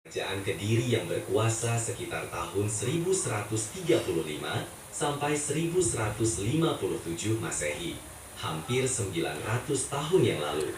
Kerajaan Kediri yang berkuasa sekitar tahun 1135 sampai 1157 Masehi, hampir 900 tahun yang lalu.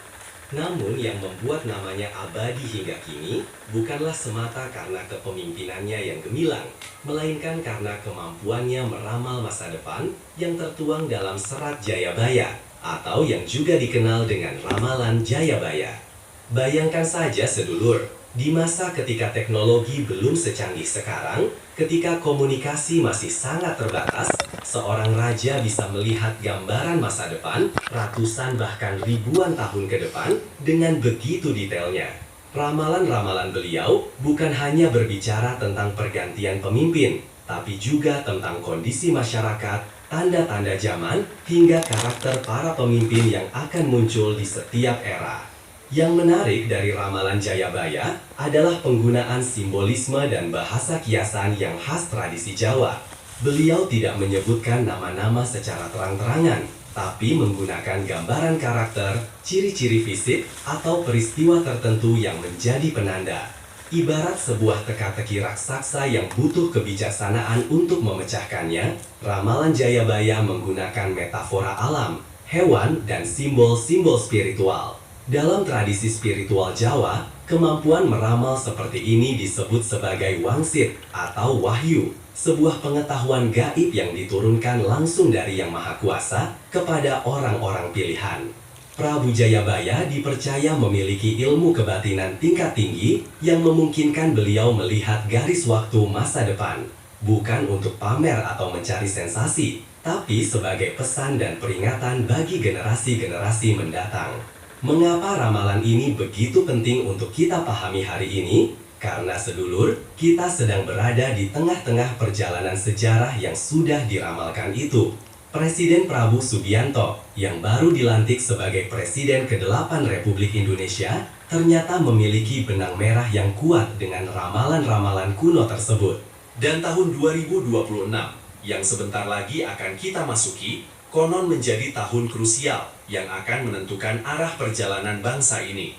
Namun yang membuat namanya abadi hingga kini bukanlah semata karena kepemimpinannya yang gemilang, melainkan karena kemampuannya meramal masa depan yang tertuang dalam Serat Jayabaya atau yang juga dikenal dengan Ramalan Jayabaya. Bayangkan saja sedulur, di masa ketika teknologi belum secanggih sekarang, ketika komunikasi masih sangat terbatas, seorang raja bisa melihat gambaran masa depan ratusan bahkan ribuan tahun ke depan dengan begitu detailnya. Ramalan-ramalan beliau bukan hanya berbicara tentang pergantian pemimpin, tapi juga tentang kondisi masyarakat, tanda-tanda zaman, hingga karakter para pemimpin yang akan muncul di setiap era. Yang menarik dari ramalan Jayabaya adalah penggunaan simbolisme dan bahasa kiasan yang khas tradisi Jawa. Beliau tidak menyebutkan nama-nama secara terang-terangan, tapi menggunakan gambaran karakter, ciri-ciri fisik, atau peristiwa tertentu yang menjadi penanda. Ibarat sebuah teka-teki raksasa yang butuh kebijaksanaan untuk memecahkannya, ramalan Jayabaya menggunakan metafora alam, hewan, dan simbol-simbol spiritual. Dalam tradisi spiritual Jawa, kemampuan meramal seperti ini disebut sebagai wangsit atau wahyu, sebuah pengetahuan gaib yang diturunkan langsung dari Yang Maha Kuasa kepada orang-orang pilihan. Prabu Jayabaya dipercaya memiliki ilmu kebatinan tingkat tinggi yang memungkinkan beliau melihat garis waktu masa depan, bukan untuk pamer atau mencari sensasi, tapi sebagai pesan dan peringatan bagi generasi-generasi mendatang. Mengapa ramalan ini begitu penting untuk kita pahami hari ini? Karena sedulur, kita sedang berada di tengah-tengah perjalanan sejarah yang sudah diramalkan itu. Presiden Prabowo Subianto, yang baru dilantik sebagai Presiden ke-8 Republik Indonesia, ternyata memiliki benang merah yang kuat dengan ramalan-ramalan kuno tersebut. Dan tahun 2026, yang sebentar lagi akan kita masuki, konon menjadi tahun krusial yang akan menentukan arah perjalanan bangsa ini.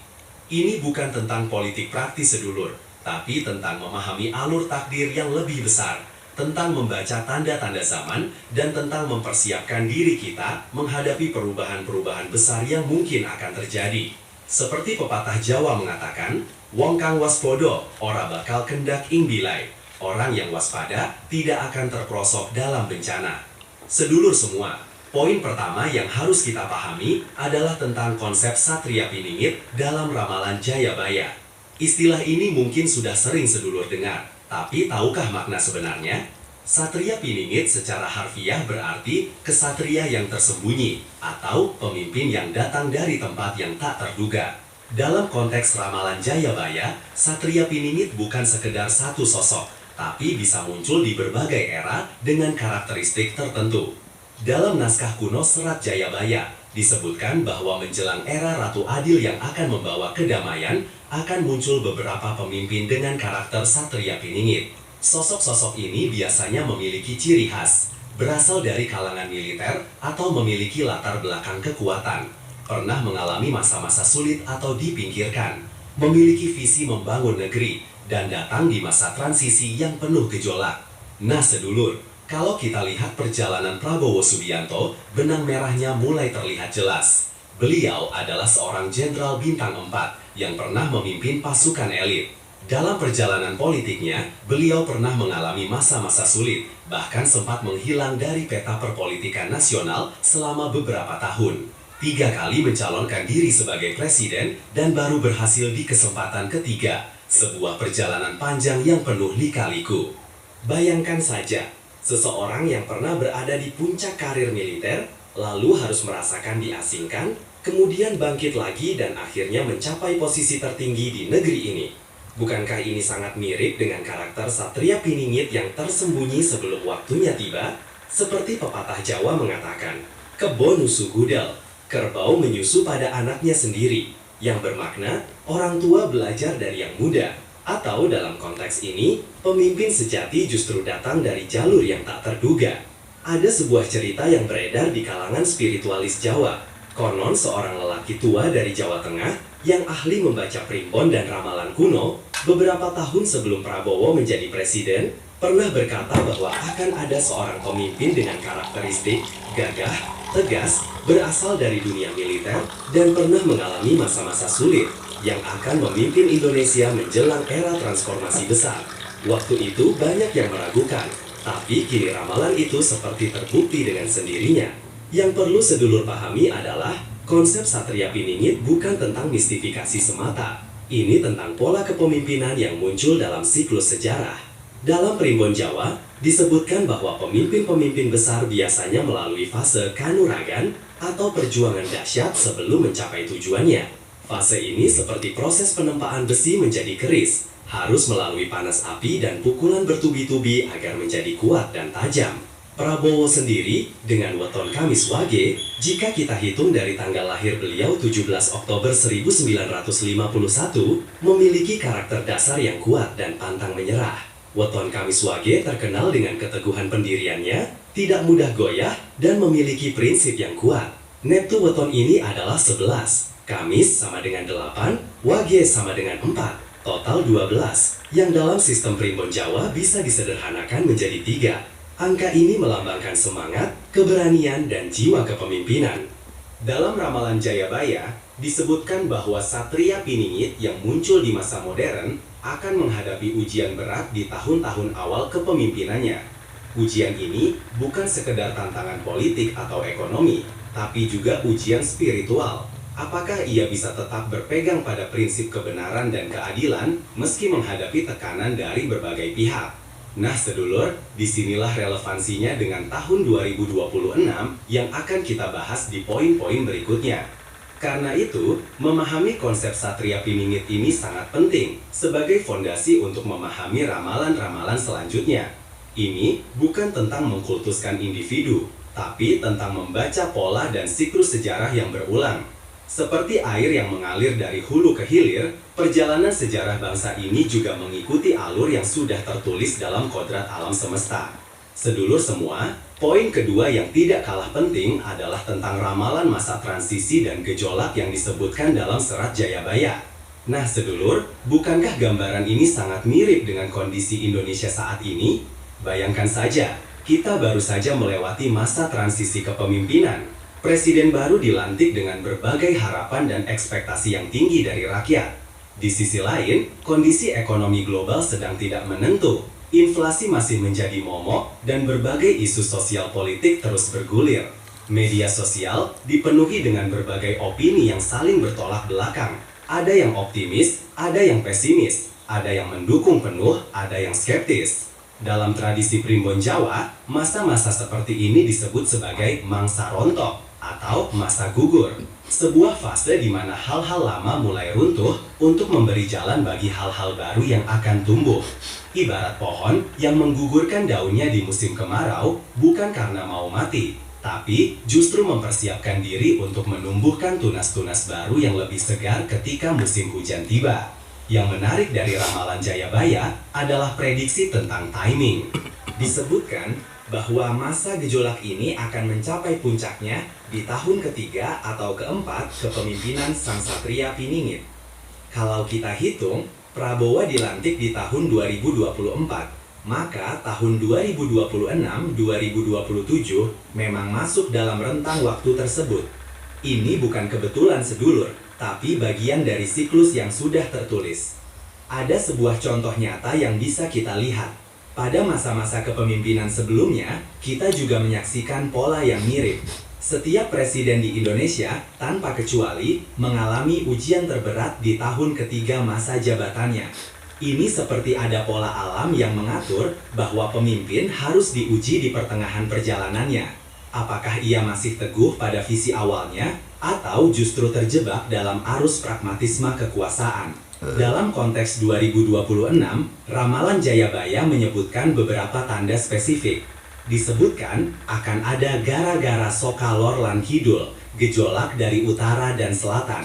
Ini bukan tentang politik praktis sedulur, tapi tentang memahami alur takdir yang lebih besar, tentang membaca tanda-tanda zaman, dan tentang mempersiapkan diri kita menghadapi perubahan-perubahan besar yang mungkin akan terjadi. Seperti pepatah Jawa mengatakan, wong kang waspodo, ora bakal kendak ing bilai. Orang yang waspada tidak akan terperosok dalam bencana. Sedulur semua, poin pertama yang harus kita pahami adalah tentang konsep Satria Piningit dalam ramalan Jayabaya. Istilah ini mungkin sudah sering sedulur dengar, tapi tahukah makna sebenarnya? Satria Piningit secara harfiah berarti kesatria yang tersembunyi atau pemimpin yang datang dari tempat yang tak terduga. Dalam konteks ramalan Jayabaya, Satria Piningit bukan sekedar satu sosok, tapi bisa muncul di berbagai era dengan karakteristik tertentu. Dalam naskah kuno Serat Jayabaya, disebutkan bahwa menjelang era Ratu Adil yang akan membawa kedamaian, akan muncul beberapa pemimpin dengan karakter Satria Piningit. Sosok-sosok ini biasanya memiliki ciri khas, berasal dari kalangan militer atau memiliki latar belakang kekuatan, pernah mengalami masa-masa sulit atau dipinggirkan, memiliki visi membangun negeri, dan datang di masa transisi yang penuh gejolak. Nah sedulur, kalau kita lihat perjalanan Prabowo Subianto, benang merahnya mulai terlihat jelas. Beliau adalah seorang jenderal bintang 4 yang pernah memimpin pasukan elit. Dalam perjalanan politiknya, beliau pernah mengalami masa-masa sulit, bahkan sempat menghilang dari peta perpolitikan nasional selama beberapa tahun. 3 kali mencalonkan diri sebagai presiden dan baru berhasil di kesempatan ketiga, sebuah perjalanan panjang yang penuh lika-liku. Bayangkan saja, seseorang yang pernah berada di puncak karir militer, lalu harus merasakan diasingkan, kemudian bangkit lagi dan akhirnya mencapai posisi tertinggi di negeri ini. Bukankah ini sangat mirip dengan karakter Satria Piningit yang tersembunyi sebelum waktunya tiba? Seperti pepatah Jawa mengatakan, kebo nusu gudel, kerbau menyusu pada anaknya sendiri, yang bermakna orang tua belajar dari yang muda. Atau dalam konteks ini, pemimpin sejati justru datang dari jalur yang tak terduga. Ada sebuah cerita yang beredar di kalangan spiritualis Jawa. Konon seorang lelaki tua dari Jawa Tengah yang ahli membaca primbon dan ramalan kuno, beberapa tahun sebelum Prabowo menjadi presiden, pernah berkata bahwa akan ada seorang pemimpin dengan karakteristik gagah, tegas, berasal dari dunia militer, dan pernah mengalami masa-masa sulit yang akan memimpin Indonesia menjelang era transformasi besar. Waktu itu banyak yang meragukan, tapi kini ramalan itu seperti terbukti dengan sendirinya. Yang perlu sedulur pahami adalah konsep Satria Piningit bukan tentang mistifikasi semata. Ini tentang pola kepemimpinan yang muncul dalam siklus sejarah. Dalam Primbon Jawa, disebutkan bahwa pemimpin-pemimpin besar biasanya melalui fase kanuragan atau perjuangan dahsyat sebelum mencapai tujuannya. Fase ini seperti proses penempaan besi menjadi keris, harus melalui panas api dan pukulan bertubi-tubi agar menjadi kuat dan tajam. Prabowo sendiri, dengan weton Kamis Wage, jika kita hitung dari tanggal lahir beliau 17 Oktober 1951, memiliki karakter dasar yang kuat dan pantang menyerah. Weton Kamis Wage terkenal dengan keteguhan pendiriannya, tidak mudah goyah, dan memiliki prinsip yang kuat. Neptu weton ini adalah 11, Kamis sama dengan 8, Wage sama dengan 4, total 12, yang dalam sistem Primbon Jawa bisa disederhanakan menjadi 3. Angka ini melambangkan semangat, keberanian, dan jiwa kepemimpinan. Dalam ramalan Jayabaya, disebutkan bahwa Satria Piningit yang muncul di masa modern akan menghadapi ujian berat di tahun-tahun awal kepemimpinannya. Ujian ini bukan sekedar tantangan politik atau ekonomi, tapi juga ujian spiritual. Apakah ia bisa tetap berpegang pada prinsip kebenaran dan keadilan meski menghadapi tekanan dari berbagai pihak? Nah sedulur, disinilah relevansinya dengan tahun 2026 yang akan kita bahas di poin-poin berikutnya. Karena itu, memahami konsep Satria Piningit ini sangat penting sebagai fondasi untuk memahami ramalan-ramalan selanjutnya. Ini bukan tentang mengkultuskan individu, tapi tentang membaca pola dan siklus sejarah yang berulang. Seperti air yang mengalir dari hulu ke hilir, perjalanan sejarah bangsa ini juga mengikuti alur yang sudah tertulis dalam kodrat alam semesta. Sedulur semua, poin kedua yang tidak kalah penting adalah tentang ramalan masa transisi dan gejolak yang disebutkan dalam serat Jayabaya. Nah sedulur, bukankah gambaran ini sangat mirip dengan kondisi Indonesia saat ini? Bayangkan saja, kita baru saja melewati masa transisi kepemimpinan. Presiden baru dilantik dengan berbagai harapan dan ekspektasi yang tinggi dari rakyat. Di sisi lain, kondisi ekonomi global sedang tidak menentu. Inflasi masih menjadi momok dan berbagai isu sosial politik terus bergulir. Media sosial dipenuhi dengan berbagai opini yang saling bertolak belakang. Ada yang optimis, ada yang pesimis, ada yang mendukung penuh, ada yang skeptis. Dalam tradisi Primbon Jawa, masa-masa seperti ini disebut sebagai mangsa rontok atau masa gugur, sebuah fase di mana hal-hal lama mulai runtuh untuk memberi jalan bagi hal-hal baru yang akan tumbuh. Ibarat pohon yang menggugurkan daunnya di musim kemarau bukan karena mau mati, tapi justru mempersiapkan diri untuk menumbuhkan tunas-tunas baru yang lebih segar ketika musim hujan tiba. Yang menarik dari ramalan Jayabaya adalah prediksi tentang timing. Disebutkan bahwa masa gejolak ini akan mencapai puncaknya di tahun ketiga atau keempat kepemimpinan Sang Satria Piningit. Kalau kita hitung, Prabowo dilantik di tahun 2024, maka tahun 2026-2027 memang masuk dalam rentang waktu tersebut. Ini bukan kebetulan sedulur, tapi bagian dari siklus yang sudah tertulis. Ada sebuah contoh nyata yang bisa kita lihat. Pada masa-masa kepemimpinan sebelumnya, kita juga menyaksikan pola yang mirip. Setiap presiden di Indonesia, tanpa kecuali, mengalami ujian terberat di tahun ketiga masa jabatannya. Ini seperti ada pola alam yang mengatur bahwa pemimpin harus diuji di pertengahan perjalanannya. Apakah ia masih teguh pada visi awalnya, atau justru terjebak dalam arus pragmatisme kekuasaan? Dalam konteks 2026, ramalan Jayabaya menyebutkan beberapa tanda spesifik. Disebutkan akan ada gara-gara sokalor lan kidul, gejolak dari utara dan selatan.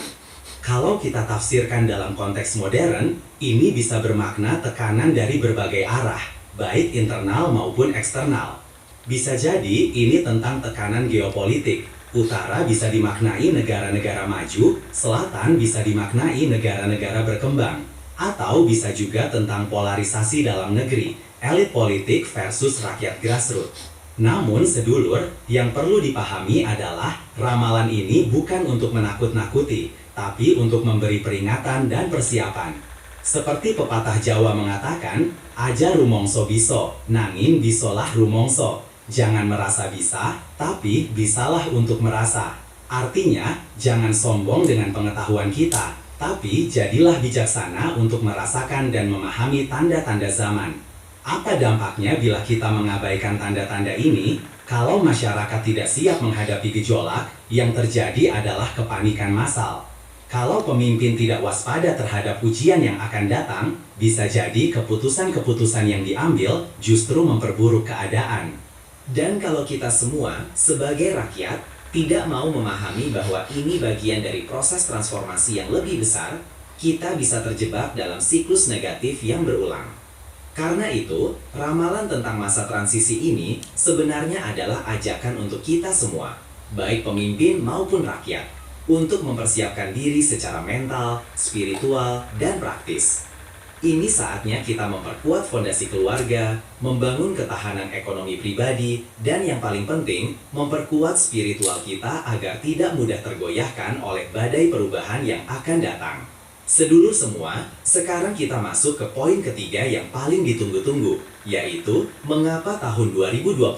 Kalau kita tafsirkan dalam konteks modern, ini bisa bermakna tekanan dari berbagai arah, baik internal maupun eksternal. Bisa jadi ini tentang tekanan geopolitik. Utara bisa dimaknai negara-negara maju, selatan bisa dimaknai negara-negara berkembang. Atau bisa juga tentang polarisasi dalam negeri, elit politik versus rakyat grassroots. Namun sedulur, yang perlu dipahami adalah ramalan ini bukan untuk menakut-nakuti, tapi untuk memberi peringatan dan persiapan. Seperti pepatah Jawa mengatakan, aja rumongso biso, nanging bisolah rumongso. Jangan merasa bisa, tapi bisalah untuk merasa. Artinya, jangan sombong dengan pengetahuan kita, tapi jadilah bijaksana untuk merasakan dan memahami tanda-tanda zaman. Apa dampaknya bila kita mengabaikan tanda-tanda ini? Kalau masyarakat tidak siap menghadapi gejolak, yang terjadi adalah kepanikan massal. Kalau pemimpin tidak waspada terhadap ujian yang akan datang, bisa jadi keputusan-keputusan yang diambil justru memperburuk keadaan. Dan kalau kita semua, sebagai rakyat, tidak mau memahami bahwa ini bagian dari proses transformasi yang lebih besar, kita bisa terjebak dalam siklus negatif yang berulang. Karena itu, ramalan tentang masa transisi ini sebenarnya adalah ajakan untuk kita semua, baik pemimpin maupun rakyat, untuk mempersiapkan diri secara mental, spiritual, dan praktis. Ini saatnya kita memperkuat fondasi keluarga, membangun ketahanan ekonomi pribadi, dan yang paling penting, memperkuat spiritual kita agar tidak mudah tergoyahkan oleh badai perubahan yang akan datang. Sedulur semua, sekarang kita masuk ke poin ketiga yang paling ditunggu-tunggu, yaitu mengapa tahun 2026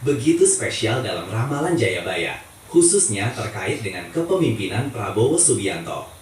begitu spesial dalam ramalan Jayabaya, khususnya terkait dengan kepemimpinan Prabowo Subianto.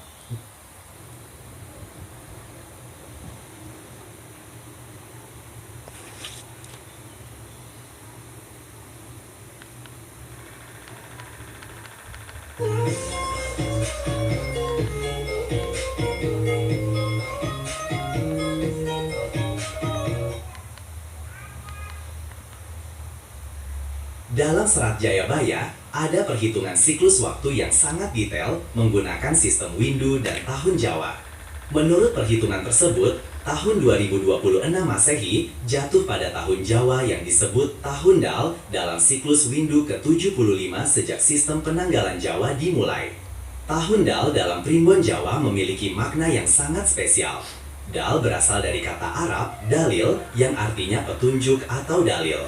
Dalam serat Jayabaya, ada perhitungan siklus waktu yang sangat detail menggunakan sistem Windu dan tahun Jawa. Menurut perhitungan tersebut, tahun 2026 Masehi jatuh pada tahun Jawa yang disebut tahun Dal dalam siklus Windu ke-75 sejak sistem penanggalan Jawa dimulai. Tahun Dal dalam primbon Jawa memiliki makna yang sangat spesial. Dal berasal dari kata Arab dalil yang artinya petunjuk atau dalil.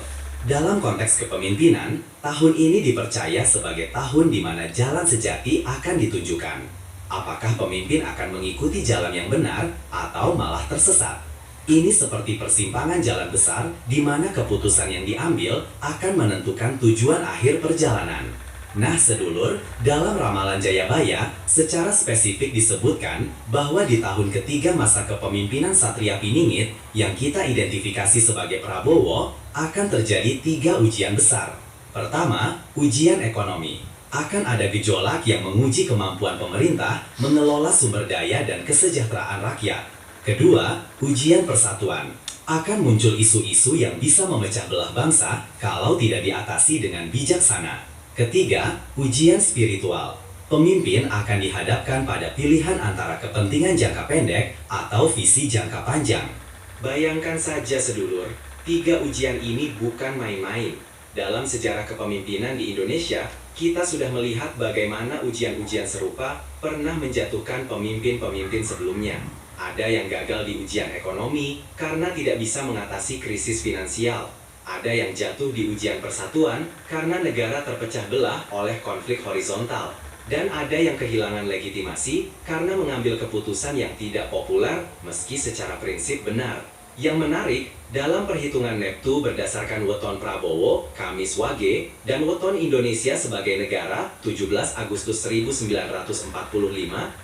Dalam konteks kepemimpinan, tahun ini dipercaya sebagai tahun di mana jalan sejati akan ditunjukkan. Apakah pemimpin akan mengikuti jalan yang benar atau malah tersesat? Ini seperti persimpangan jalan besar di mana keputusan yang diambil akan menentukan tujuan akhir perjalanan. Nah sedulur, dalam ramalan Jayabaya secara spesifik disebutkan bahwa di tahun ketiga masa kepemimpinan Satria Piningit yang kita identifikasi sebagai Prabowo akan terjadi 3 ujian besar. Pertama, ujian ekonomi. Akan ada gejolak yang menguji kemampuan pemerintah mengelola sumber daya dan kesejahteraan rakyat. Kedua, ujian persatuan. Akan muncul isu-isu yang bisa memecah belah bangsa kalau tidak diatasi dengan bijaksana. Ketiga, ujian spiritual. Pemimpin akan dihadapkan pada pilihan antara kepentingan jangka pendek atau visi jangka panjang. Bayangkan saja sedulur, 3 ujian ini bukan main-main. Dalam sejarah kepemimpinan di Indonesia, kita sudah melihat bagaimana ujian-ujian serupa pernah menjatuhkan pemimpin-pemimpin sebelumnya. Ada yang gagal di ujian ekonomi karena tidak bisa mengatasi krisis finansial. Ada yang jatuh di ujian persatuan karena negara terpecah belah oleh konflik horizontal. Dan ada yang kehilangan legitimasi karena mengambil keputusan yang tidak populer meski secara prinsip benar. Yang menarik, dalam perhitungan Neptu berdasarkan weton Prabowo, Kamis Wage, dan weton Indonesia sebagai negara, 17 Agustus 1945,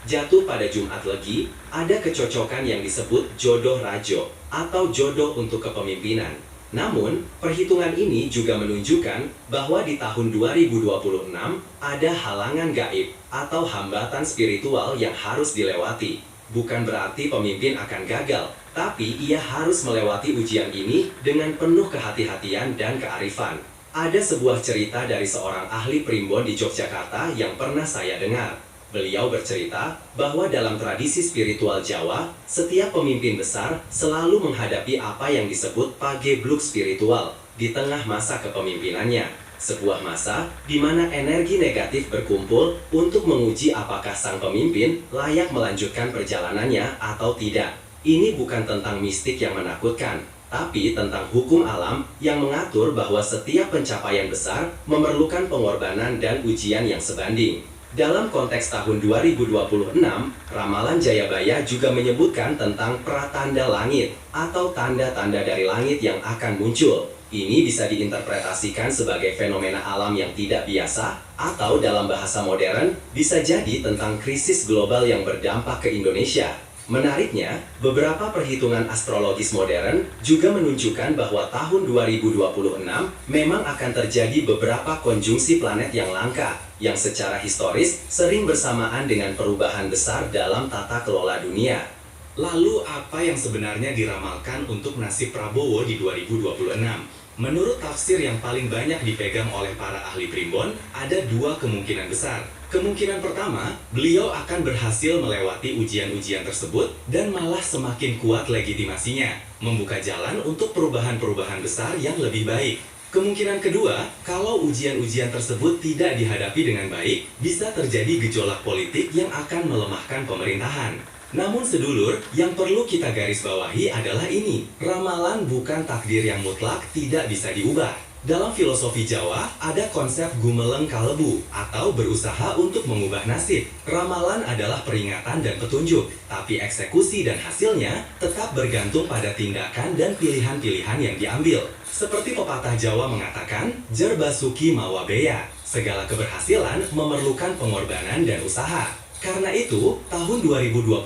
jatuh pada Jumat Legi, ada kecocokan yang disebut jodoh rajo, atau jodoh untuk kepemimpinan. Namun, perhitungan ini juga menunjukkan bahwa di tahun 2026 ada halangan gaib atau hambatan spiritual yang harus dilewati. Bukan berarti pemimpin akan gagal, tapi ia harus melewati ujian ini dengan penuh kehati-hatian dan kearifan. Ada sebuah cerita dari seorang ahli primbon di Yogyakarta yang pernah saya dengar. Beliau bercerita bahwa dalam tradisi spiritual Jawa, setiap pemimpin besar selalu menghadapi apa yang disebut pagebluk spiritual di tengah masa kepemimpinannya. sebuah masa di mana energi negatif berkumpul untuk menguji apakah sang pemimpin layak melanjutkan perjalanannya atau tidak. Ini bukan tentang mistik yang menakutkan, tapi tentang hukum alam yang mengatur bahwa setiap pencapaian besar memerlukan pengorbanan dan ujian yang sebanding. Dalam konteks tahun 2026, ramalan Jayabaya juga menyebutkan tentang pratanda langit atau tanda-tanda dari langit yang akan muncul. Ini bisa diinterpretasikan sebagai fenomena alam yang tidak biasa, atau dalam bahasa modern, bisa jadi tentang krisis global yang berdampak ke Indonesia. Menariknya, beberapa perhitungan astrologis modern juga menunjukkan bahwa tahun 2026 memang akan terjadi beberapa konjungsi planet yang langka, yang secara historis sering bersamaan dengan perubahan besar dalam tata kelola dunia. Lalu apa yang sebenarnya diramalkan untuk nasib Prabowo di 2026? Menurut tafsir yang paling banyak dipegang oleh para ahli primbon, ada dua kemungkinan besar. Kemungkinan pertama, beliau akan berhasil melewati ujian-ujian tersebut dan malah semakin kuat legitimasinya, membuka jalan untuk perubahan-perubahan besar yang lebih baik. Kemungkinan kedua, kalau ujian-ujian tersebut tidak dihadapi dengan baik, bisa terjadi gejolak politik yang akan melemahkan pemerintahan. Namun sedulur, yang perlu kita garis bawahi adalah ini, ramalan bukan takdir yang mutlak tidak bisa diubah. Dalam filosofi Jawa, ada konsep gumeleng kalebu atau berusaha untuk mengubah nasib. Ramalan adalah peringatan dan petunjuk, tapi eksekusi dan hasilnya tetap bergantung pada tindakan dan pilihan-pilihan yang diambil. Seperti pepatah Jawa mengatakan, jer basuki mawa beya, segala keberhasilan memerlukan pengorbanan dan usaha. Karena itu, tahun 2026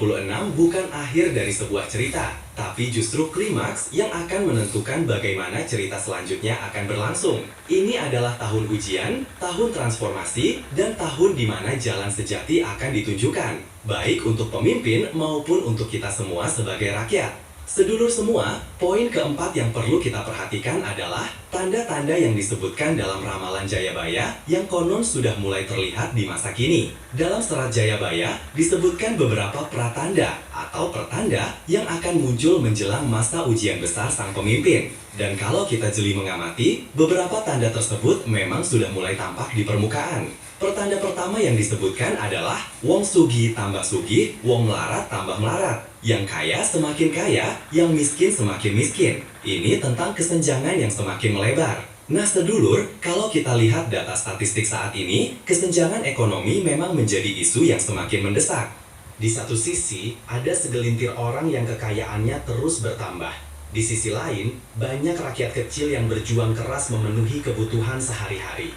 bukan akhir dari sebuah cerita, tapi justru klimaks yang akan menentukan bagaimana cerita selanjutnya akan berlangsung. Ini adalah tahun ujian, tahun transformasi, dan tahun di mana jalan sejati akan ditunjukkan, baik untuk pemimpin maupun untuk kita semua sebagai rakyat. Sedulur semua, poin keempat yang perlu kita perhatikan adalah tanda-tanda yang disebutkan dalam ramalan Jayabaya yang konon sudah mulai terlihat di masa kini. Dalam serat Jayabaya disebutkan beberapa pratanda atau pertanda yang akan muncul menjelang masa ujian besar sang pemimpin. Dan kalau kita jeli mengamati, beberapa tanda tersebut memang sudah mulai tampak di permukaan. Pertanda pertama yang disebutkan adalah wong sugih tambah sugih, wong melarat tambah melarat. Yang kaya semakin kaya, yang miskin semakin miskin. Ini tentang kesenjangan yang semakin melebar. Nah sedulur, kalau kita lihat data statistik saat ini, kesenjangan ekonomi memang menjadi isu yang semakin mendesak. Di satu sisi, ada segelintir orang yang kekayaannya terus bertambah. Di sisi lain, banyak rakyat kecil yang berjuang keras memenuhi kebutuhan sehari-hari.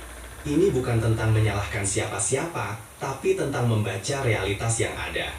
Ini bukan tentang menyalahkan siapa-siapa, tapi tentang membaca realitas yang ada.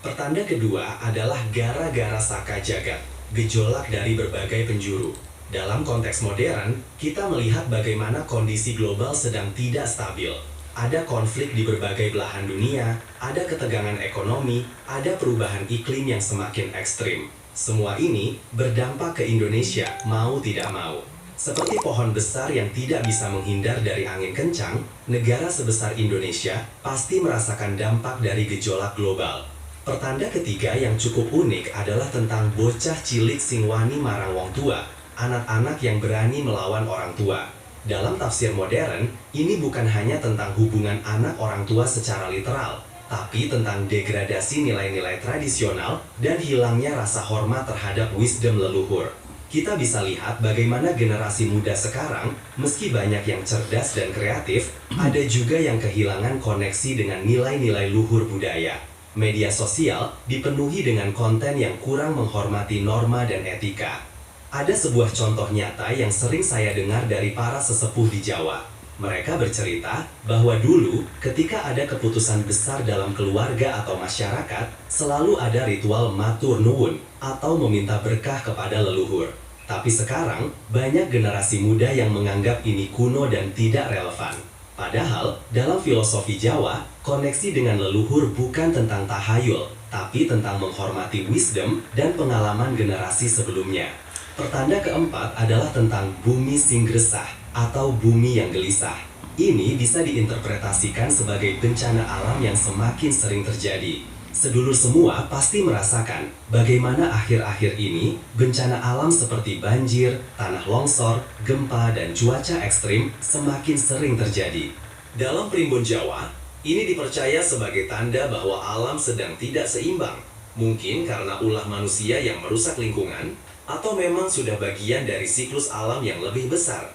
Pertanda kedua adalah gara-gara saka jagat, gejolak dari berbagai penjuru. Dalam konteks modern, kita melihat bagaimana kondisi global sedang tidak stabil. Ada konflik di berbagai belahan dunia, ada ketegangan ekonomi, ada perubahan iklim yang semakin ekstrim. Semua ini berdampak ke Indonesia, mau tidak mau. Seperti pohon besar yang tidak bisa menghindar dari angin kencang, negara sebesar Indonesia pasti merasakan dampak dari gejolak global. Pertanda ketiga yang cukup unik adalah tentang bocah cilik sing wani marang wong tua, anak-anak yang berani melawan orang tua. Dalam tafsir modern, ini bukan hanya tentang hubungan anak orang tua secara literal, tapi tentang degradasi nilai-nilai tradisional dan hilangnya rasa hormat terhadap wisdom leluhur. Kita bisa lihat bagaimana generasi muda sekarang, meski banyak yang cerdas dan kreatif, ada juga yang kehilangan koneksi dengan nilai-nilai luhur budaya. Media sosial dipenuhi dengan konten yang kurang menghormati norma dan etika. Ada sebuah contoh nyata yang sering saya dengar dari para sesepuh di Jawa. Mereka bercerita bahwa dulu ketika ada keputusan besar dalam keluarga atau masyarakat, selalu ada ritual matur nuwun atau meminta berkah kepada leluhur. Tapi sekarang, banyak generasi muda yang menganggap ini kuno dan tidak relevan. Padahal, dalam filosofi Jawa, koneksi dengan leluhur bukan tentang tahayul, tapi tentang menghormati wisdom dan pengalaman generasi sebelumnya. Pertanda keempat adalah tentang bumi sing gresah atau bumi yang gelisah. Ini bisa diinterpretasikan sebagai bencana alam yang semakin sering terjadi. Sedulur semua pasti merasakan bagaimana akhir-akhir ini bencana alam seperti banjir, tanah longsor, gempa, dan cuaca ekstrim semakin sering terjadi. Dalam Primbon Jawa, ini dipercaya sebagai tanda bahwa alam sedang tidak seimbang. Mungkin karena ulah manusia yang merusak lingkungan, atau memang sudah bagian dari siklus alam yang lebih besar.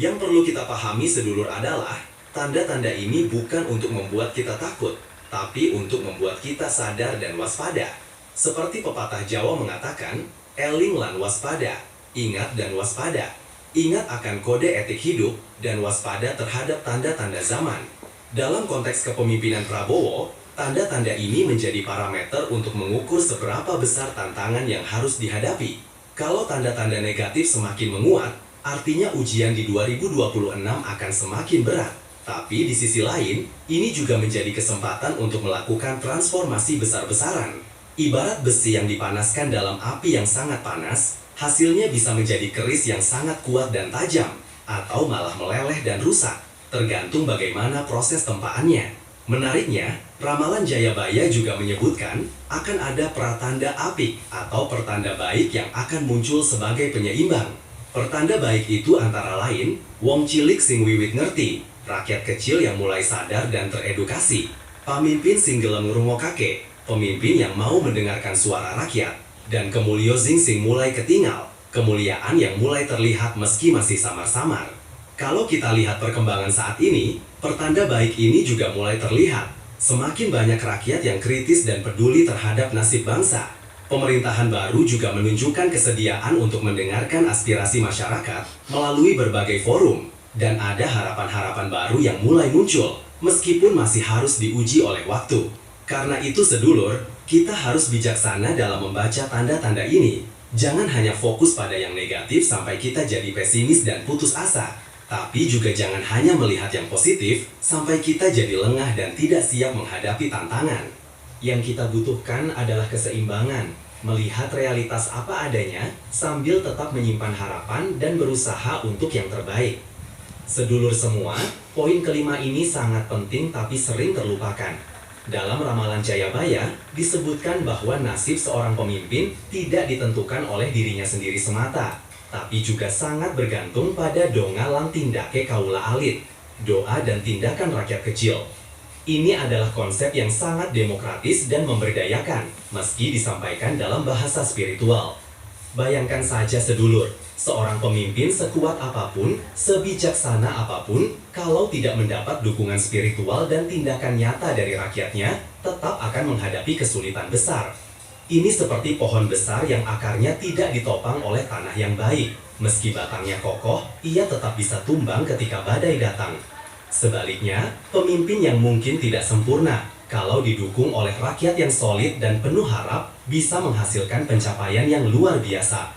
Yang perlu kita pahami sedulur adalah, tanda-tanda ini bukan untuk membuat kita takut, tapi untuk membuat kita sadar dan waspada. Seperti pepatah Jawa mengatakan, eling lan waspada, ingat dan waspada. Ingat akan kode etik hidup dan waspada terhadap tanda-tanda zaman. Dalam konteks kepemimpinan Prabowo, tanda-tanda ini menjadi parameter untuk mengukur seberapa besar tantangan yang harus dihadapi. Kalau tanda-tanda negatif semakin menguat, artinya ujian di 2026 akan semakin berat. Tapi di sisi lain, ini juga menjadi kesempatan untuk melakukan transformasi besar-besaran. Ibarat besi yang dipanaskan dalam api yang sangat panas, hasilnya bisa menjadi keris yang sangat kuat dan tajam, atau malah meleleh dan rusak, tergantung bagaimana proses tempaannya. Menariknya, ramalan Jayabaya juga menyebutkan akan ada pratanda apik atau pertanda baik yang akan muncul sebagai penyeimbang. Pertanda baik itu antara lain, wong cilik sing wiwit ngerti, rakyat kecil yang mulai sadar dan teredukasi, pamimpin sing gelem ngrungokake, pemimpin yang mau mendengarkan suara rakyat, dan kemulio sing mulai ketinggal, kemuliaan yang mulai terlihat meski masih samar-samar. Kalau kita lihat perkembangan saat ini, pertanda baik ini juga mulai terlihat. Semakin banyak rakyat yang kritis dan peduli terhadap nasib bangsa. Pemerintahan baru juga menunjukkan kesediaan untuk mendengarkan aspirasi masyarakat melalui berbagai forum. Dan ada harapan-harapan baru yang mulai muncul, meskipun masih harus diuji oleh waktu. Karena itu sedulur, kita harus bijaksana dalam membaca tanda-tanda ini. Jangan hanya fokus pada yang negatif sampai kita jadi pesimis dan putus asa. Tapi juga jangan hanya melihat yang positif, sampai kita jadi lengah dan tidak siap menghadapi tantangan. Yang kita butuhkan adalah keseimbangan, melihat realitas apa adanya, sambil tetap menyimpan harapan dan berusaha untuk yang terbaik. Sedulur semua, poin kelima ini sangat penting tapi sering terlupakan. Dalam ramalan Jayabaya, disebutkan bahwa nasib seorang pemimpin tidak ditentukan oleh dirinya sendiri semata, tapi juga sangat bergantung pada donga lan tindake kaula alit, doa dan tindakan rakyat kecil. Ini adalah konsep yang sangat demokratis dan memberdayakan, meski disampaikan dalam bahasa spiritual. Bayangkan saja sedulur, seorang pemimpin sekuat apapun, sebijaksana apapun, kalau tidak mendapat dukungan spiritual dan tindakan nyata dari rakyatnya, tetap akan menghadapi kesulitan besar. Ini seperti pohon besar yang akarnya tidak ditopang oleh tanah yang baik. Meski batangnya kokoh, ia tetap bisa tumbang ketika badai datang. Sebaliknya, pemimpin yang mungkin tidak sempurna, kalau didukung oleh rakyat yang solid dan penuh harap, bisa menghasilkan pencapaian yang luar biasa.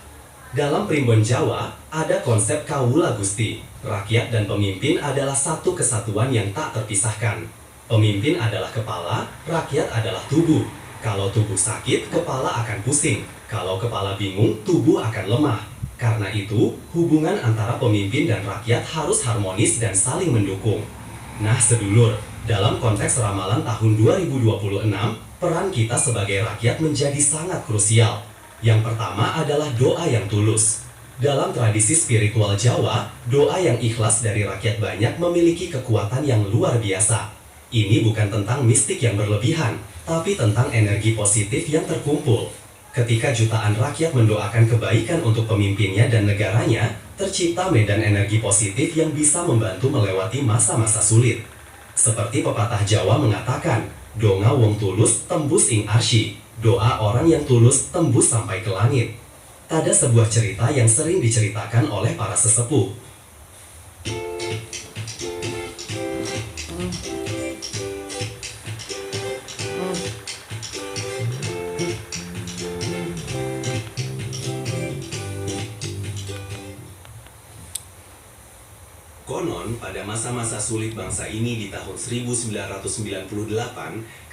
Dalam Primbon Jawa, ada konsep Kawula Gusti. Rakyat dan pemimpin adalah satu kesatuan yang tak terpisahkan. Pemimpin adalah kepala, rakyat adalah tubuh. Kalau tubuh sakit, kepala akan pusing. Kalau kepala bingung, tubuh akan lemah. Karena itu, hubungan antara pemimpin dan rakyat harus harmonis dan saling mendukung. Nah sedulur, dalam konteks ramalan tahun 2026, peran kita sebagai rakyat menjadi sangat krusial. Yang pertama adalah doa yang tulus. Dalam tradisi spiritual Jawa, doa yang ikhlas dari rakyat banyak memiliki kekuatan yang luar biasa. Ini bukan tentang mistik yang berlebihan, tapi tentang energi positif yang terkumpul. Ketika jutaan rakyat mendoakan kebaikan untuk pemimpinnya dan negaranya, tercipta medan energi positif yang bisa membantu melewati masa-masa sulit. Seperti pepatah Jawa mengatakan, donga wong tulus tembus ing arsy, doa orang yang tulus tembus sampai ke langit. Ada sebuah cerita yang sering diceritakan oleh para sesepuh. Konon, pada masa-masa sulit bangsa ini di tahun 1998,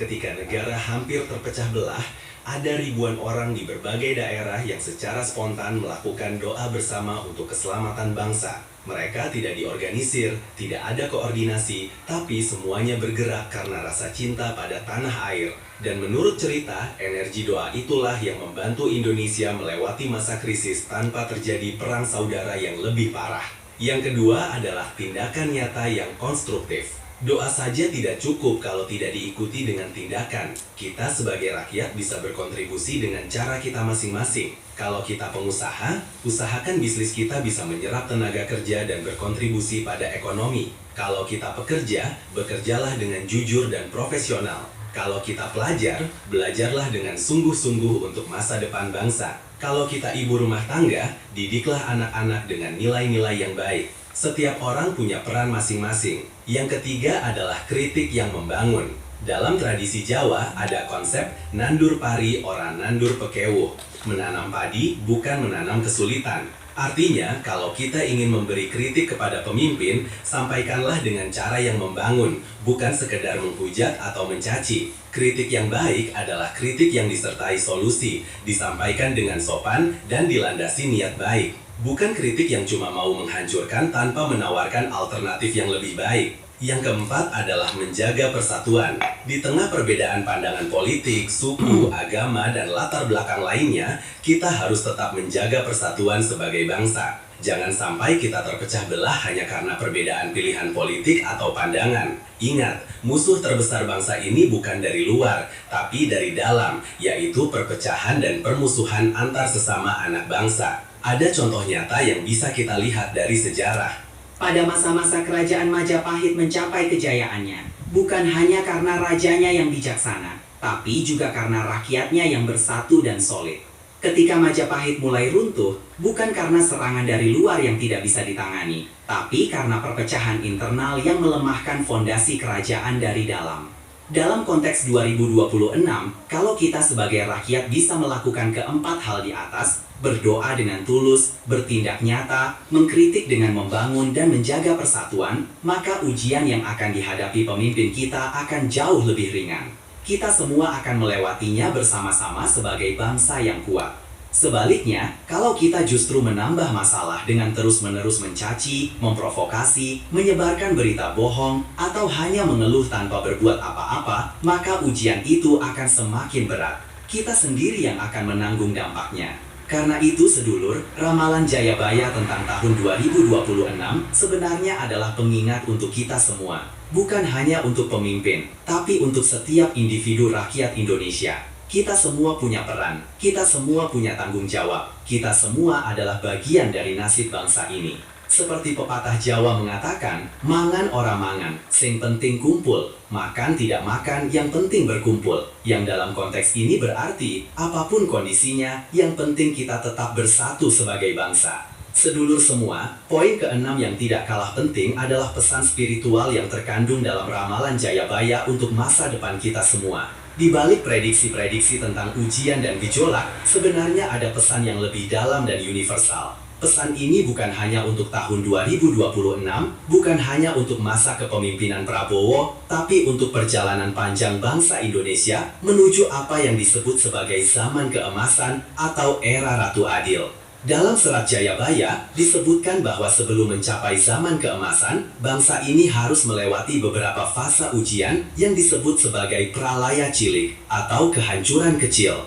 ketika negara hampir terpecah belah, Ada ribuan orang di berbagai daerah yang secara spontan melakukan doa bersama untuk keselamatan bangsa. Mereka tidak diorganisir, tidak ada koordinasi, tapi semuanya bergerak karena rasa cinta pada tanah air. Dan menurut cerita, energi doa itulah yang membantu Indonesia melewati masa krisis tanpa terjadi perang saudara yang lebih parah. Yang kedua adalah tindakan nyata yang konstruktif. Doa saja tidak cukup kalau tidak diikuti dengan tindakan. Kita sebagai rakyat bisa berkontribusi dengan cara kita masing-masing. Kalau kita pengusaha, usahakan bisnis kita bisa menyerap tenaga kerja dan berkontribusi pada ekonomi. Kalau kita pekerja, bekerjalah dengan jujur dan profesional. Kalau kita pelajar, belajarlah dengan sungguh-sungguh untuk masa depan bangsa. Kalau kita ibu rumah tangga, didiklah anak-anak dengan nilai-nilai yang baik. Setiap orang punya peran masing-masing. Yang ketiga adalah kritik yang membangun. Dalam tradisi Jawa ada konsep nandur pari ora nandur pekewuh. Menanam padi bukan menanam kesulitan. Artinya, kalau kita ingin memberi kritik kepada pemimpin, sampaikanlah dengan cara yang membangun, bukan sekedar menghujat atau mencaci. Kritik yang baik adalah kritik yang disertai solusi, disampaikan dengan sopan dan dilandasi niat baik. Bukan kritik yang cuma mau menghancurkan tanpa menawarkan alternatif yang lebih baik. Yang keempat adalah menjaga persatuan. Di tengah perbedaan pandangan politik, suku, agama, dan latar belakang lainnya, kita harus tetap menjaga persatuan sebagai bangsa. Jangan sampai kita terpecah belah hanya karena perbedaan pilihan politik atau pandangan. Ingat, musuh terbesar bangsa ini bukan dari luar, tapi dari dalam, yaitu perpecahan dan permusuhan antar sesama anak bangsa. Ada contoh nyata yang bisa kita lihat dari sejarah. Pada masa-masa kerajaan Majapahit mencapai kejayaannya, bukan hanya karena rajanya yang bijaksana, tapi juga karena rakyatnya yang bersatu dan solid. Ketika Majapahit mulai runtuh, bukan karena serangan dari luar yang tidak bisa ditangani, tapi karena perpecahan internal yang melemahkan fondasi kerajaan dari dalam. Dalam konteks 2026, kalau kita sebagai rakyat bisa melakukan keempat hal di atas, berdoa dengan tulus, bertindak nyata, mengkritik dengan membangun dan menjaga persatuan, maka ujian yang akan dihadapi pemimpin kita akan jauh lebih ringan. Kita semua akan melewatinya bersama-sama sebagai bangsa yang kuat. Sebaliknya, kalau kita justru menambah masalah dengan terus-menerus mencaci, memprovokasi, menyebarkan berita bohong, atau hanya mengeluh tanpa berbuat apa-apa, maka ujian itu akan semakin berat. Kita sendiri yang akan menanggung dampaknya. Karena itu sedulur, ramalan Jayabaya tentang tahun 2026 sebenarnya adalah pengingat untuk kita semua. Bukan hanya untuk pemimpin, tapi untuk setiap individu rakyat Indonesia. Kita semua punya peran, kita semua punya tanggung jawab, kita semua adalah bagian dari nasib bangsa ini. Seperti pepatah Jawa mengatakan, mangan ora mangan, sing penting kumpul, makan tidak makan, yang penting berkumpul. Yang dalam konteks ini berarti, apapun kondisinya, yang penting kita tetap bersatu sebagai bangsa. Sedulur semua, poin keenam yang tidak kalah penting adalah pesan spiritual yang terkandung dalam ramalan Jayabaya untuk masa depan kita semua. Di balik prediksi-prediksi tentang ujian dan gejolak, sebenarnya ada pesan yang lebih dalam dan universal. Pesan ini bukan hanya untuk tahun 2026, bukan hanya untuk masa kepemimpinan Prabowo, tapi untuk perjalanan panjang bangsa Indonesia menuju apa yang disebut sebagai zaman keemasan atau era Ratu Adil. Dalam serat Jayabaya, disebutkan bahwa sebelum mencapai zaman keemasan, bangsa ini harus melewati beberapa fase ujian yang disebut sebagai pralaya cilik atau kehancuran kecil.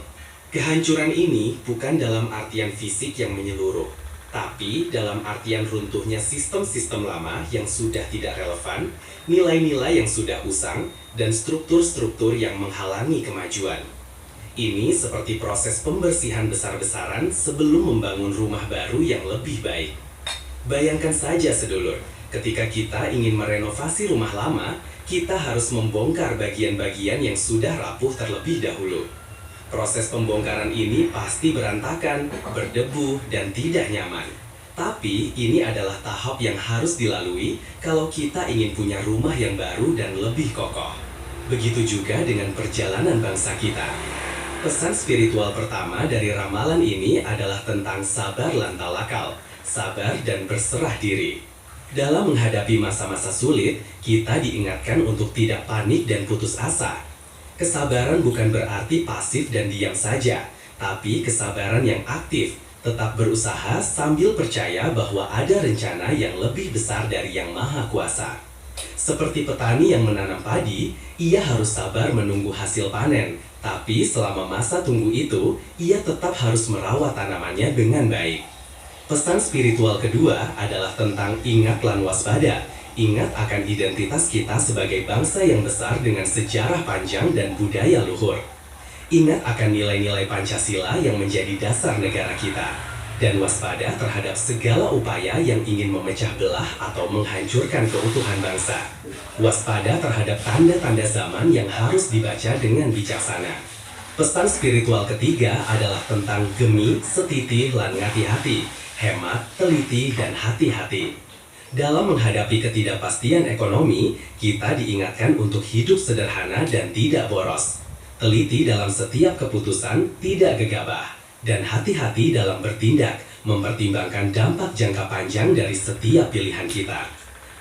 Kehancuran ini bukan dalam artian fisik yang menyeluruh, tapi dalam artian runtuhnya sistem-sistem lama yang sudah tidak relevan, nilai-nilai yang sudah usang, dan struktur-struktur yang menghalangi kemajuan. Ini seperti proses pembersihan besar-besaran sebelum membangun rumah baru yang lebih baik. Bayangkan saja sedulur, ketika kita ingin merenovasi rumah lama, kita harus membongkar bagian-bagian yang sudah rapuh terlebih dahulu. Proses pembongkaran ini pasti berantakan, berdebu, dan tidak nyaman. Tapi ini adalah tahap yang harus dilalui kalau kita ingin punya rumah yang baru dan lebih kokoh. Begitu juga dengan perjalanan bangsa kita. Pesan spiritual pertama dari ramalan ini adalah tentang sabar lan tawakal, sabar dan berserah diri. Dalam menghadapi masa-masa sulit, kita diingatkan untuk tidak panik dan putus asa. Kesabaran bukan berarti pasif dan diam saja, tapi kesabaran yang aktif, tetap berusaha sambil percaya bahwa ada rencana yang lebih besar dari Yang Maha Kuasa. Seperti petani yang menanam padi, ia harus sabar menunggu hasil panen, tapi selama masa tunggu itu, ia tetap harus merawat tanamannya dengan baik. Pesan spiritual kedua adalah tentang ingat lan waspada. Ingat akan identitas kita sebagai bangsa yang besar dengan sejarah panjang dan budaya luhur. Ingat akan nilai-nilai Pancasila yang menjadi dasar negara kita. Dan waspada terhadap segala upaya yang ingin memecah belah atau menghancurkan keutuhan bangsa. Waspada terhadap tanda-tanda zaman yang harus dibaca dengan bijaksana. Pesan spiritual ketiga adalah tentang gemi, setiti, lan ngati-hati. Hemat, teliti, dan hati-hati. Dalam menghadapi ketidakpastian ekonomi, kita diingatkan untuk hidup sederhana dan tidak boros. Teliti dalam setiap keputusan, tidak gegabah. Dan hati-hati dalam bertindak, mempertimbangkan dampak jangka panjang dari setiap pilihan kita.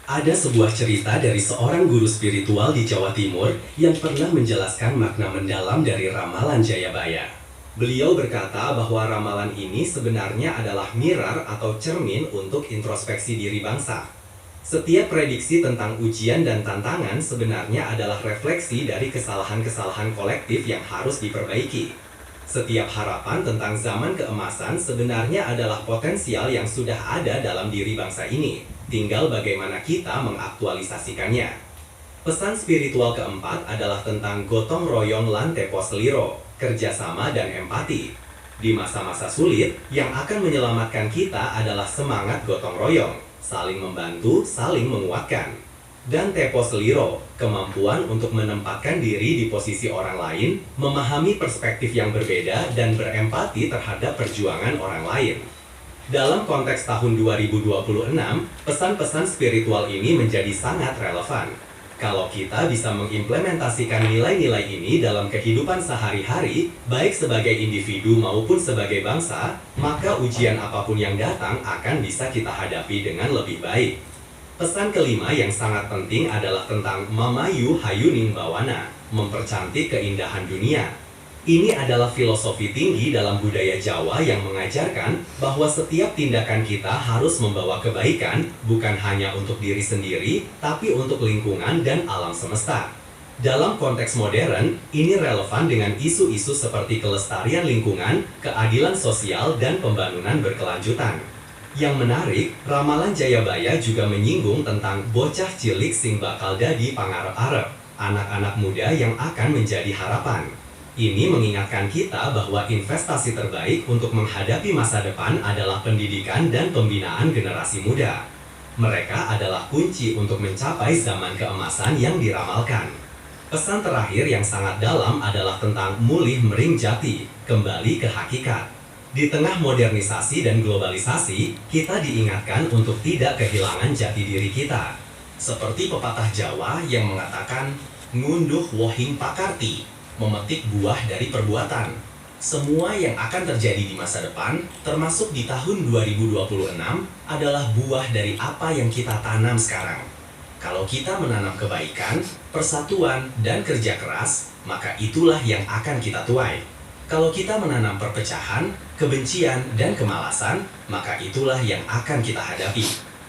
Ada sebuah cerita dari seorang guru spiritual di Jawa Timur yang pernah menjelaskan makna mendalam dari ramalan Jayabaya. Beliau berkata bahwa ramalan ini sebenarnya adalah mirar atau cermin untuk introspeksi diri bangsa. Setiap prediksi tentang ujian dan tantangan sebenarnya adalah refleksi dari kesalahan-kesalahan kolektif yang harus diperbaiki. Setiap harapan tentang zaman keemasan sebenarnya adalah potensial yang sudah ada dalam diri bangsa ini. Tinggal bagaimana kita mengaktualisasikannya. Pesan spiritual keempat adalah tentang gotong royong lan tepo seliro, kerjasama dan empati. Di masa-masa sulit, yang akan menyelamatkan kita adalah semangat gotong royong, saling membantu, saling menguatkan. Dan tepo seliro, kemampuan untuk menempatkan diri di posisi orang lain, memahami perspektif yang berbeda dan berempati terhadap perjuangan orang lain. Dalam konteks tahun 2026, pesan-pesan spiritual ini menjadi sangat relevan. Kalau kita bisa mengimplementasikan nilai-nilai ini dalam kehidupan sehari-hari, baik sebagai individu maupun sebagai bangsa, maka ujian apapun yang datang akan bisa kita hadapi dengan lebih baik. Pesan kelima yang sangat penting adalah tentang Mamayu Hayuning Bawana, mempercantik keindahan dunia. Ini adalah filosofi tinggi dalam budaya Jawa yang mengajarkan bahwa setiap tindakan kita harus membawa kebaikan bukan hanya untuk diri sendiri, tapi untuk lingkungan dan alam semesta. Dalam konteks modern, ini relevan dengan isu-isu seperti kelestarian lingkungan, keadilan sosial, dan pembangunan berkelanjutan. Yang menarik, ramalan Jayabaya juga menyinggung tentang bocah cilik sing bakal dadi pangarep-arep, anak-anak muda yang akan menjadi harapan. Ini mengingatkan kita bahwa investasi terbaik untuk menghadapi masa depan adalah pendidikan dan pembinaan generasi muda. Mereka adalah kunci untuk mencapai zaman keemasan yang diramalkan. Pesan terakhir yang sangat dalam adalah tentang mulih mering jati, kembali ke hakikat. Di tengah modernisasi dan globalisasi, kita diingatkan untuk tidak kehilangan jati diri kita. Seperti pepatah Jawa yang mengatakan, ngunduh wohing pakarti, memetik buah dari perbuatan. Semua yang akan terjadi di masa depan, termasuk di tahun 2026, adalah buah dari apa yang kita tanam sekarang. Kalau kita menanam kebaikan, persatuan, dan kerja keras, maka itulah yang akan kita tuai. Kalau kita menanam perpecahan, kebencian, dan kemalasan, maka itulah yang akan kita hadapi.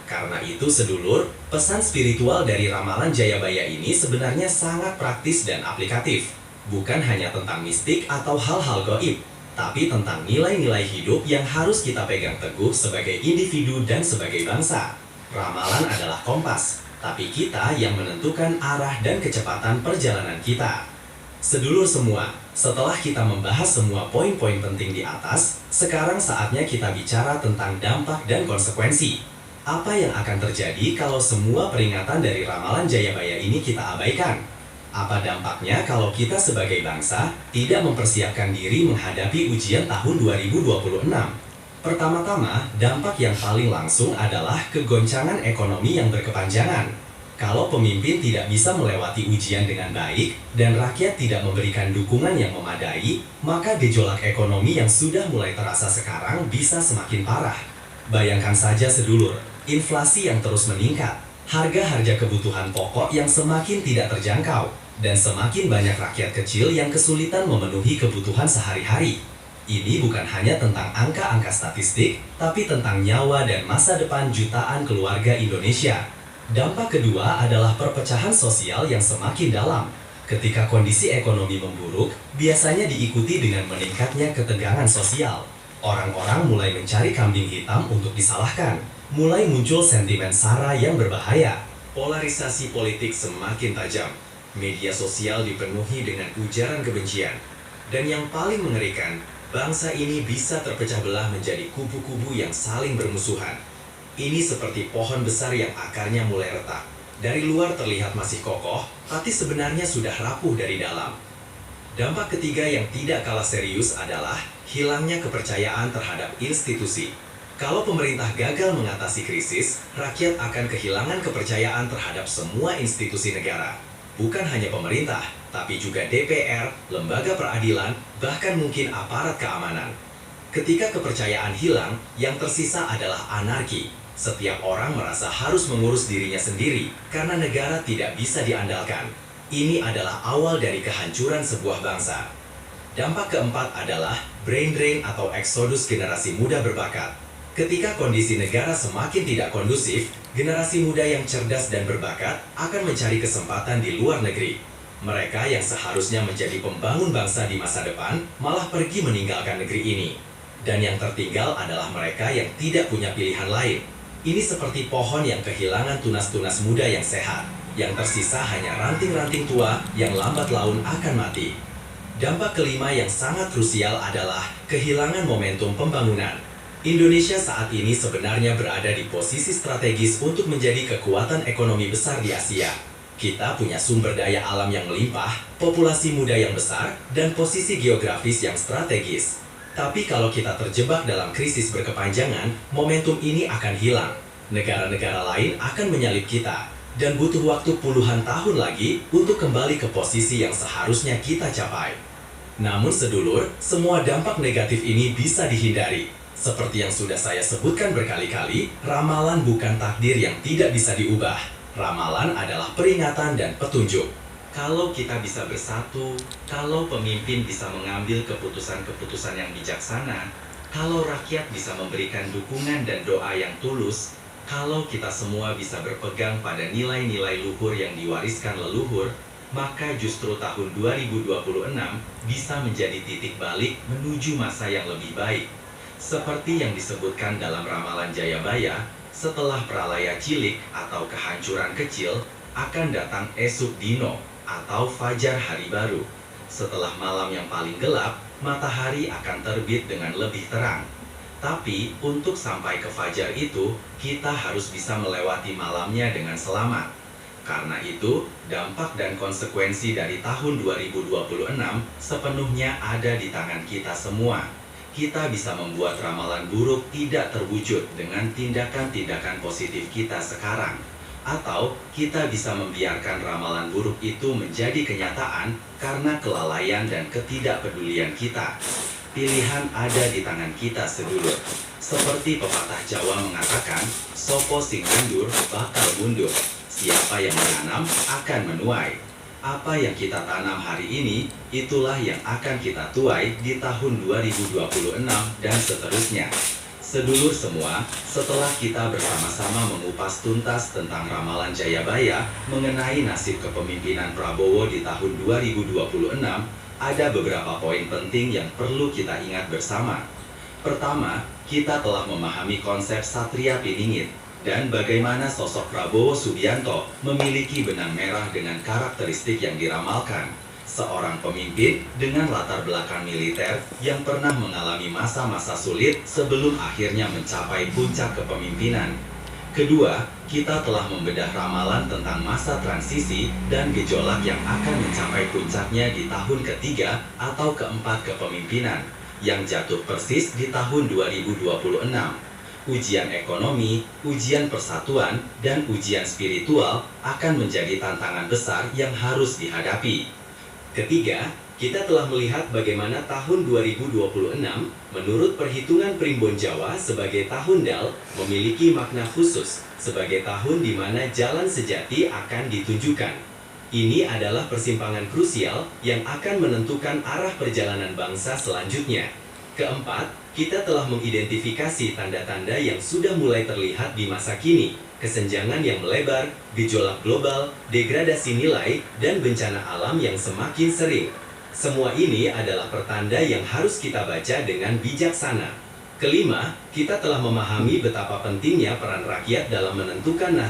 Karena itu sedulur, pesan spiritual dari ramalan Jayabaya ini sebenarnya sangat praktis dan aplikatif. Bukan hanya tentang mistik atau hal-hal gaib, tapi tentang nilai-nilai hidup yang harus kita pegang teguh sebagai individu dan sebagai bangsa. Ramalan adalah kompas, tapi kita yang menentukan arah dan kecepatan perjalanan kita. Sedulur semua, setelah kita membahas semua poin-poin penting di atas, sekarang saatnya kita bicara tentang dampak dan konsekuensi. Apa yang akan terjadi kalau semua peringatan dari ramalan Jayabaya ini kita abaikan? Apa dampaknya kalau kita sebagai bangsa tidak mempersiapkan diri menghadapi ujian tahun 2026? Pertama-tama, dampak yang paling langsung adalah kegoncangan ekonomi yang berkepanjangan. Kalau pemimpin tidak bisa melewati ujian dengan baik dan rakyat tidak memberikan dukungan yang memadai, maka gejolak ekonomi yang sudah mulai terasa sekarang bisa semakin parah. Bayangkan saja sedulur, inflasi yang terus meningkat, harga-harga kebutuhan pokok yang semakin tidak terjangkau, Dan semakin banyak rakyat kecil yang kesulitan memenuhi kebutuhan sehari-hari. Ini bukan hanya tentang angka-angka statistik, tapi tentang nyawa dan masa depan jutaan keluarga Indonesia. Dampak kedua adalah perpecahan sosial yang semakin dalam. Ketika kondisi ekonomi memburuk, biasanya diikuti dengan meningkatnya ketegangan sosial. Orang-orang mulai mencari kambing hitam untuk disalahkan. Mulai muncul sentimen sara yang berbahaya. Polarisasi politik semakin tajam. Media sosial dipenuhi dengan ujaran kebencian. Dan yang paling mengerikan, bangsa ini bisa terpecah belah menjadi kubu-kubu yang saling bermusuhan. Ini seperti pohon besar yang akarnya mulai retak. Dari luar terlihat masih kokoh, tapi sebenarnya sudah rapuh dari dalam. Dampak ketiga yang tidak kalah serius adalah hilangnya kepercayaan terhadap institusi. Kalau pemerintah gagal mengatasi krisis, rakyat akan kehilangan kepercayaan terhadap semua institusi negara. Bukan hanya pemerintah, tapi juga DPR, lembaga peradilan, bahkan mungkin aparat keamanan. Ketika kepercayaan hilang, yang tersisa adalah anarki. Setiap orang merasa harus mengurus dirinya sendiri karena negara tidak bisa diandalkan. Ini adalah awal dari kehancuran sebuah bangsa. Dampak keempat adalah brain drain atau eksodus generasi muda berbakat. Ketika kondisi negara semakin tidak kondusif, generasi muda yang cerdas dan berbakat akan mencari kesempatan di luar negeri. Mereka yang seharusnya menjadi pembangun bangsa di masa depan malah pergi meninggalkan negeri ini. Dan yang tertinggal adalah mereka yang tidak punya pilihan lain. Ini seperti pohon yang kehilangan tunas-tunas muda yang sehat. Yang tersisa hanya ranting-ranting tua yang lambat laun akan mati. Dampak kelima yang sangat krusial adalah kehilangan momentum pembangunan. Indonesia saat ini sebenarnya berada di posisi strategis untuk menjadi kekuatan ekonomi besar di Asia. Kita punya sumber daya alam yang melimpah, populasi muda yang besar, dan posisi geografis yang strategis. Tapi kalau kita terjebak dalam krisis berkepanjangan, momentum ini akan hilang. Negara-negara lain akan menyalip kita, dan butuh waktu puluhan tahun lagi untuk kembali ke posisi yang seharusnya kita capai. Namun sedulur, semua dampak negatif ini bisa dihindari. Seperti yang sudah saya sebutkan berkali-kali, ramalan bukan takdir yang tidak bisa diubah. Ramalan adalah peringatan dan petunjuk. Kalau kita bisa bersatu, kalau pemimpin bisa mengambil keputusan-keputusan yang bijaksana, kalau rakyat bisa memberikan dukungan dan doa yang tulus, kalau kita semua bisa berpegang pada nilai-nilai luhur yang diwariskan leluhur, maka justru tahun 2026 bisa menjadi titik balik menuju masa yang lebih baik. Seperti yang disebutkan dalam ramalan Jayabaya, setelah pralaya cilik atau kehancuran kecil, akan datang esuk dino atau fajar hari baru. Setelah malam yang paling gelap, matahari akan terbit dengan lebih terang. Tapi untuk sampai ke fajar itu, kita harus bisa melewati malamnya dengan selamat. Karena itu, dampak dan konsekuensi dari tahun 2026 sepenuhnya ada di tangan kita semua. Kita bisa membuat ramalan buruk tidak terwujud dengan tindakan-tindakan positif kita sekarang. Atau kita bisa membiarkan ramalan buruk itu menjadi kenyataan karena kelalaian dan ketidakpedulian kita. Pilihan ada di tangan kita sedulur. Seperti pepatah Jawa mengatakan, sopo sing nandur bakal mundur. Siapa yang menanam akan menuai. Apa yang kita tanam hari ini, itulah yang akan kita tuai di tahun 2026 dan seterusnya. Sedulur semua, setelah kita bersama-sama mengupas tuntas tentang ramalan Jayabaya mengenai nasib kepemimpinan Prabowo di tahun 2026, ada beberapa poin penting yang perlu kita ingat bersama. Pertama, kita telah memahami konsep Satria Piningit, dan bagaimana sosok Prabowo Subianto memiliki benang merah dengan karakteristik yang diramalkan. Seorang pemimpin dengan latar belakang militer yang pernah mengalami masa-masa sulit sebelum akhirnya mencapai puncak kepemimpinan. Kedua, kita telah membedah ramalan tentang masa transisi dan gejolak yang akan mencapai puncaknya di tahun ketiga atau keempat kepemimpinan, yang jatuh persis di tahun 2026. Ujian ekonomi, ujian persatuan, dan ujian spiritual akan menjadi tantangan besar yang harus dihadapi. Ketiga, kita telah melihat bagaimana tahun 2026 menurut perhitungan Primbon Jawa sebagai tahun Dal memiliki makna khusus sebagai tahun di mana jalan sejati akan ditunjukkan. Ini adalah persimpangan krusial yang akan menentukan arah perjalanan bangsa selanjutnya. Keempat, kita telah mengidentifikasi tanda-tanda yang sudah mulai terlihat di masa kini, kesenjangan yang melebar, gejolak global, degradasi nilai, dan bencana alam yang semakin sering. Semua ini adalah pertanda yang harus kita baca dengan bijaksana. Kelima, kita telah memahami betapa pentingnya peran rakyat dalam menentukan